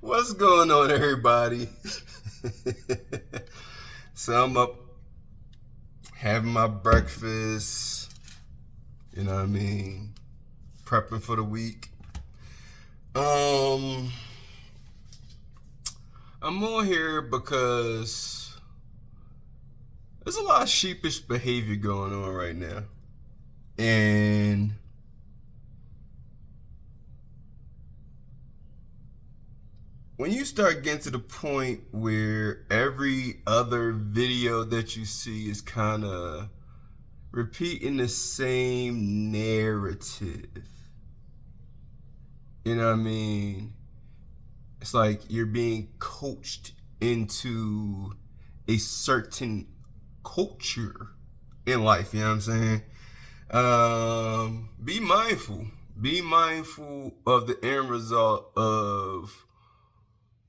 What's going on, everybody? So I'm up having my breakfast, you know what I mean, prepping for the week. Um, I'm on here because there's a lot of sheepish behavior going on right now. And when you start getting to the point where every other video that you see is kind of repeating the same narrative, you know what I mean? It's like you're being coached into a certain culture in life, you know what I'm saying? Be mindful. Be mindful of the end result of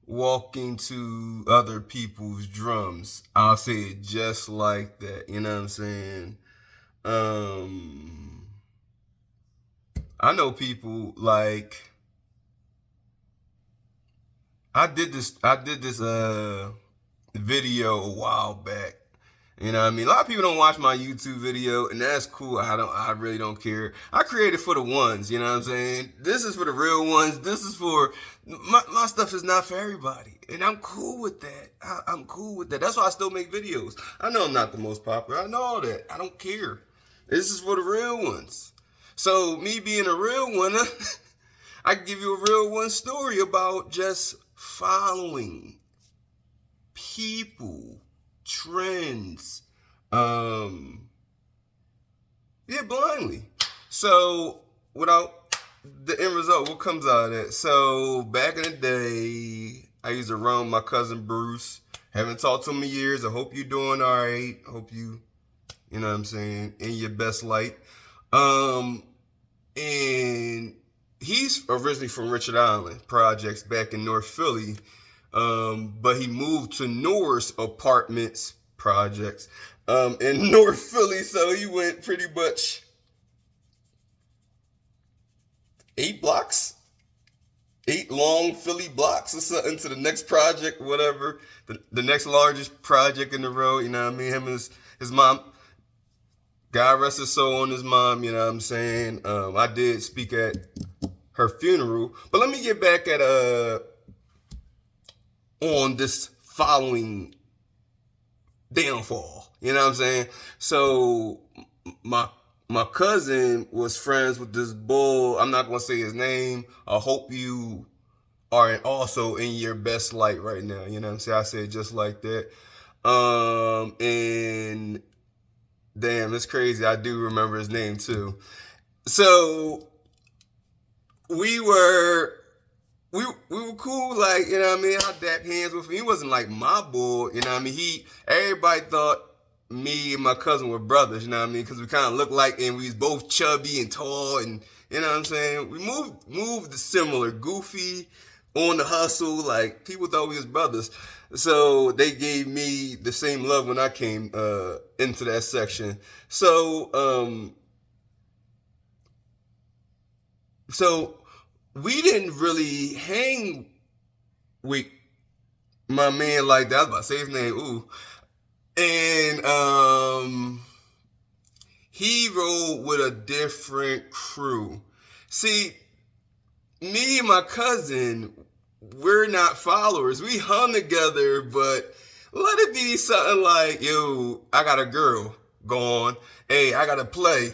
walking to other people's drums. I'll say it just like that. You know what I'm saying? Um, I know people like I did this video a while back. You know what I mean? A lot of people don't watch my YouTube video, and that's cool. I really don't care. I created for the ones, you know what I'm saying? This is for the real ones. This is for my stuff is not for everybody. And I'm cool with that. I'm cool with that. That's why I still make videos. I know I'm not the most popular. I know all that. I don't care. This is for the real ones. So me being a real one, I can give you a real one story about just following people, trends, um, yeah, blindly. So without the end result, what comes out of that? So back in the day, I used to run my cousin Bruce. Haven't talked to him in years. I hope you're doing all right. Hope you know what I'm saying, in your best light. Um, and he's originally from Richard Island Projects back in North Philly. But he moved to Norris Apartments Projects in North Philly, so he went pretty much 8 blocks, 8 long Philly blocks or something to the next project, whatever, the next largest project in the road. You know what I mean? Him and his mom. God rest his soul on his mom. You know what I'm saying? I did speak at her funeral, but let me get back at on this following downfall. You know what I'm saying? So my my cousin was friends with this bull. I'm not gonna say his name. I hope you are also in your best light right now. You know what I'm saying? I said just like that. And damn, it's crazy. I do remember his name too. So we were we were cool, like, you know what I mean? I dapped hands with him. He wasn't like my boy, you know what I mean? Everybody thought me and my cousin were brothers, you know what I mean? Because we kind of looked like, and we was both chubby and tall, and you know what I'm saying? We moved similar, goofy, on the hustle, like people thought we was brothers. So they gave me the same love when I came into that section. So we didn't really hang with my man like that. I was about to say his name, ooh. And he rode with a different crew. See, me and my cousin, we're not followers. We hung together, but let it be something like, yo, I got a girl, gone. Hey, I got to play,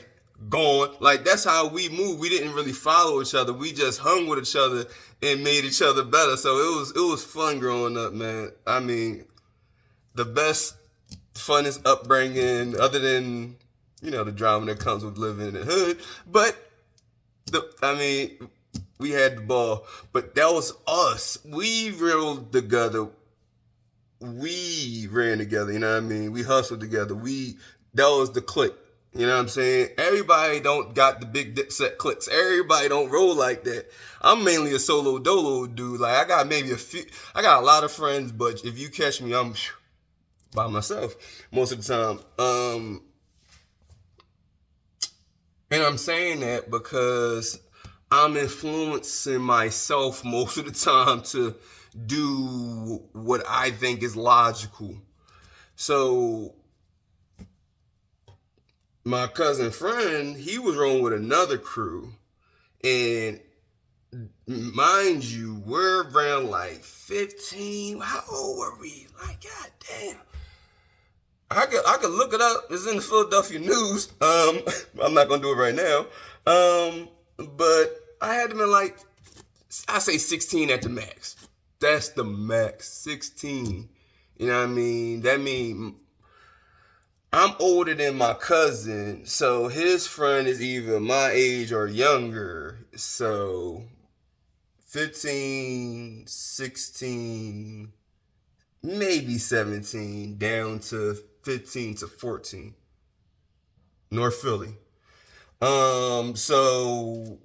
gone. Like, that's how we move. We didn't really follow each other. We just hung with each other and made each other better. So it was fun growing up, man. I mean, the best, funnest upbringing, other than, the drama that comes with living in the hood. But we had the ball, but that was us. We rode together. We ran together. You know what I mean? We hustled together. That was the clique. You know what I'm saying? Everybody don't got the big dipset clicks. Everybody don't roll like that. I'm mainly a solo dolo dude. Like, I got maybe I got a lot of friends, but if you catch me, I'm by myself most of the time. And I'm saying that because I'm influencing myself most of the time to do what I think is logical. So my cousin friend, he was rolling with another crew. And mind you, we're around like 15. How old were we? Like, god damn. I could look it up. It's in the Philadelphia News. I'm not gonna do it right now. But I had to be like, I say 16 at the max. That's the max, 16. You know what I mean? That means I'm older than my cousin, so his friend is either my age or younger. So 15, 16, maybe 17, down to 15 to 14. North Philly. So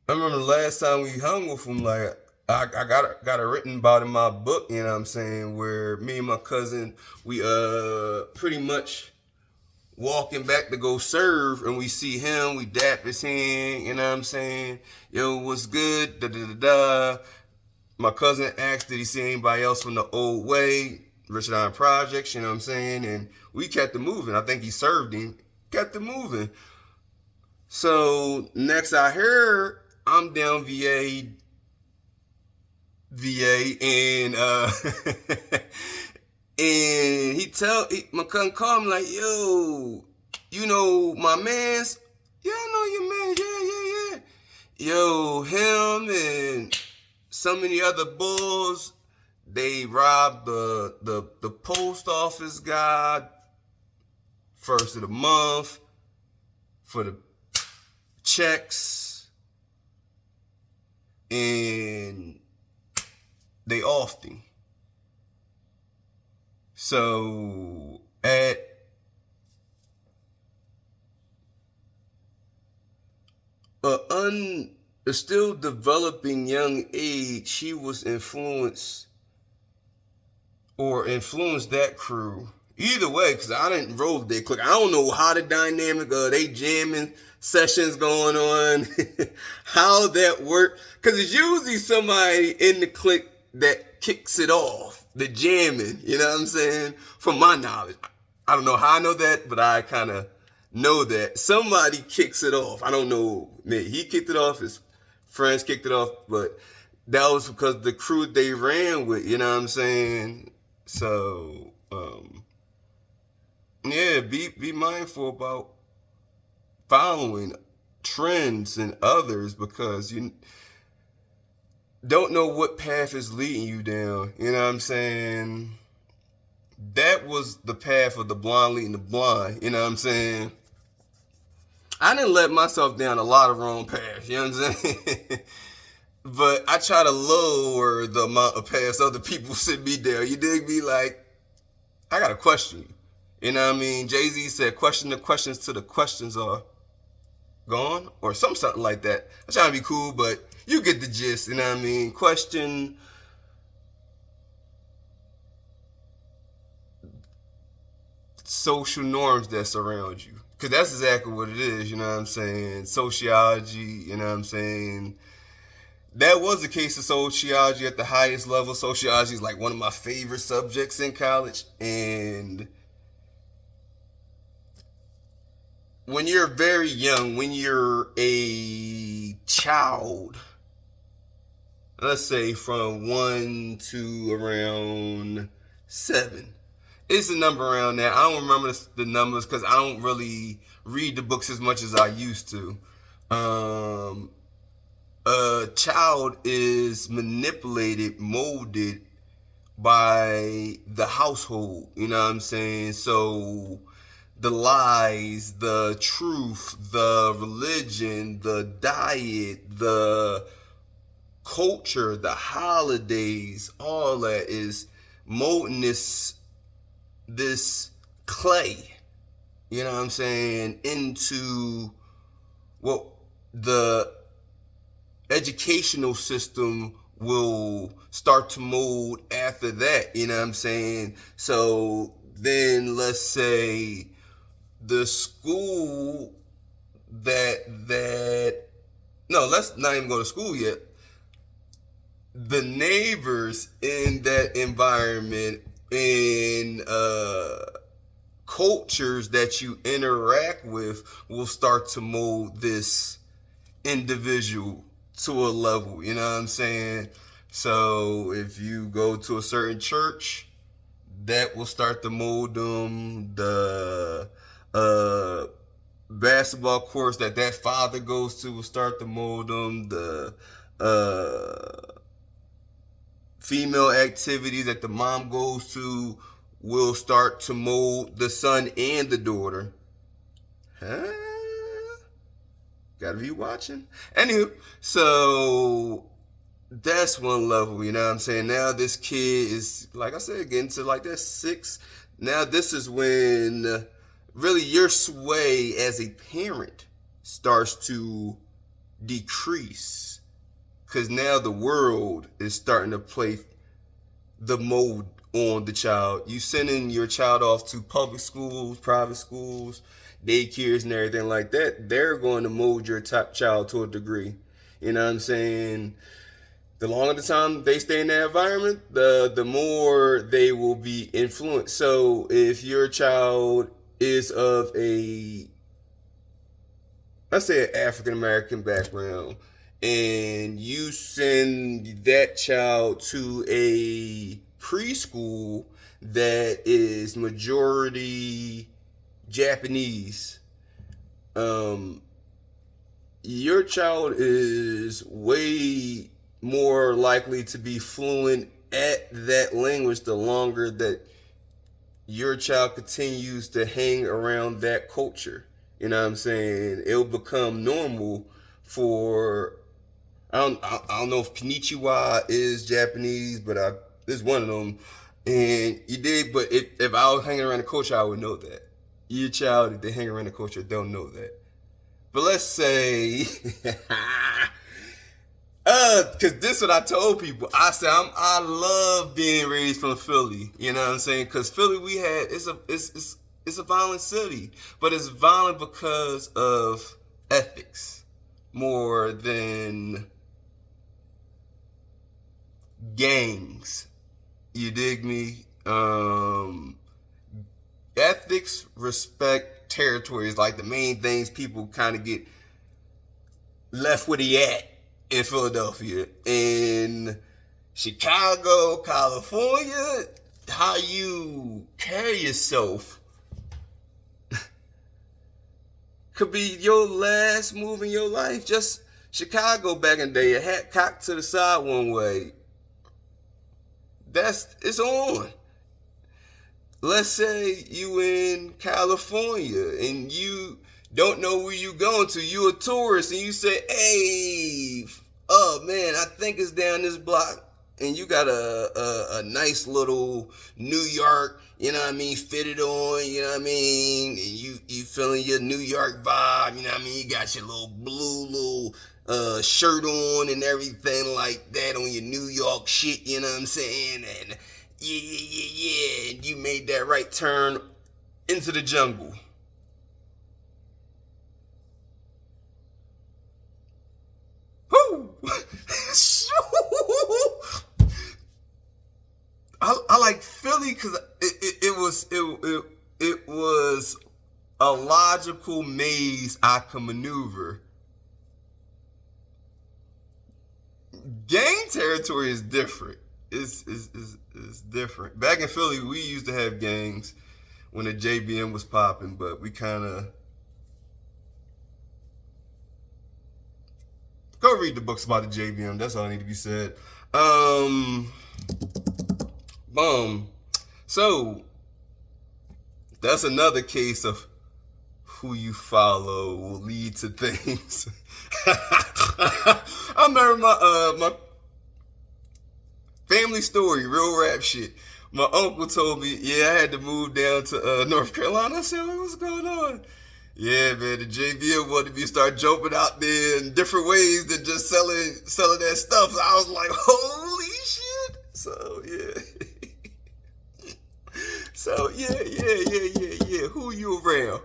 I remember the last time we hung with him, like I got it written about in my book, you know what I'm saying, where me and my cousin, we pretty much walking back to go serve, and we see him, we dap his hand, you know what I'm saying? Yo, what's good? Da da da da. My cousin asked, did he see anybody else from the old way, Richard Island Projects, you know what I'm saying? And we kept it moving. I think he served him, kept it moving. So next I heard, I'm down VA, and and my cousin called me like, yo, you know my man's? Yeah, I know your man. Yeah. Yo, him and so many other bulls, they robbed the post office guy first of the month for the checks, and they offed him. So at a still developing young age, he was influenced that crew. Either way, because I didn't roll with that clique. I don't know how the dynamic of they jamming sessions going on, how that work. Because it's usually somebody in the clique that kicks it off, the jamming, you know what I'm saying? From my knowledge. I don't know how I know that, but I kind of know that. Somebody kicks it off. I don't know. He kicked it off, his friends kicked it off, but that was because the crew they ran with, you know what I'm saying? So, yeah, be mindful about following trends and others, because you don't know what path is leading you down. You know what I'm saying? That was the path of the blind leading the blind. You know what I'm saying? I didn't let myself down a lot of wrong paths. You know what I'm saying? But I try to lower the amount of paths other people send me down. You dig me? Like, I got to question you. You know what I mean? Jay-Z said, question the questions till the questions are gone, or something like that. I'm trying to be cool, but you get the gist. You know what I mean? Question social norms that surround you, because that's exactly what it is. You know what I'm saying? Sociology. You know what I'm saying? That was the case of sociology at the highest level. Sociology is like one of my favorite subjects in college, and when you're very young, when you're a child, let's say from 1 to around 7, it's a number around there. I don't remember the numbers because I don't really read the books as much as I used to. A child is manipulated, molded by the household. You know what I'm saying? So the lies, the truth, the religion, the diet, the culture, the holidays, all that is molding this clay, you know what I'm saying, into what the educational system will start to mold after that, you know what I'm saying? So then let's say the school that no, let's not even go to school yet. The neighbors in that environment, in cultures that you interact with, will start to mold this individual to a level. You know what I'm saying? So if you go to a certain church, that will start to mold them. The basketball course that father goes to will start to mold them. The female activities that the mom goes to will start to mold the son and the daughter. Huh? Gotta be watching. Anywho, so that's one level, you know what I'm saying? Now this kid is, like I said, getting to like that 6. Now this is when really your sway as a parent starts to decrease. Because now the world is starting to play the mold on the child. You sending your child off to public schools, private schools, daycares and everything like that. They're going to mold your child to a degree. You know what I'm saying? The longer the time they stay in that environment, the more they will be influenced. So if your child is of let's say an African American background, and you send that child to a preschool that is majority Japanese, your child is way more likely to be fluent at that language the longer that your child continues to hang around that culture. You know what I'm saying? It'll become normal for, I don't know if Konnichiwa is Japanese, but it's one of them. And you did, but if I was hanging around the culture, I would know that. Your child, if they hang around the culture, don't know that. But let's say, because this is what I told people. I said I love being raised from Philly. You know what I'm saying? Because Philly, it's a violent city, but it's violent because of ethics more than gangs. You dig me? Ethics, respect, territory is like the main things people kind of get left where they at in Philadelphia. In Chicago, California, how you carry yourself could be your last move in your life. Just Chicago back in the day, a hat cocked to the side one way. It's on. Let's say you in California and you don't know where you going to. You a tourist and you say, hey, oh man, I think it's down this block. And you got a nice little New York, you know what I mean, fitted on, you know what I mean, and you feeling your New York vibe, you know what I mean, you got your little blue shirt on and everything like that on your New York shit, you know what I'm saying, and yeah, and you made that right turn into the jungle. Whoo! I like Philly because it was a logical maze I could maneuver. Gang territory is different. It's different. Back in Philly, we used to have gangs when the JBM was popping, but we kind of go read the books about the JBM. That's all I need to be said. So that's another case of who you follow will lead to things. I remember my family story, real rap shit. My uncle told me, yeah, I had to move down to North Carolina. I said, what's going on? Yeah, man, the JBL wanted me to start jumping out there in different ways than just selling that stuff. So I was like, holy shit. So, yeah. So, yeah. Who you around?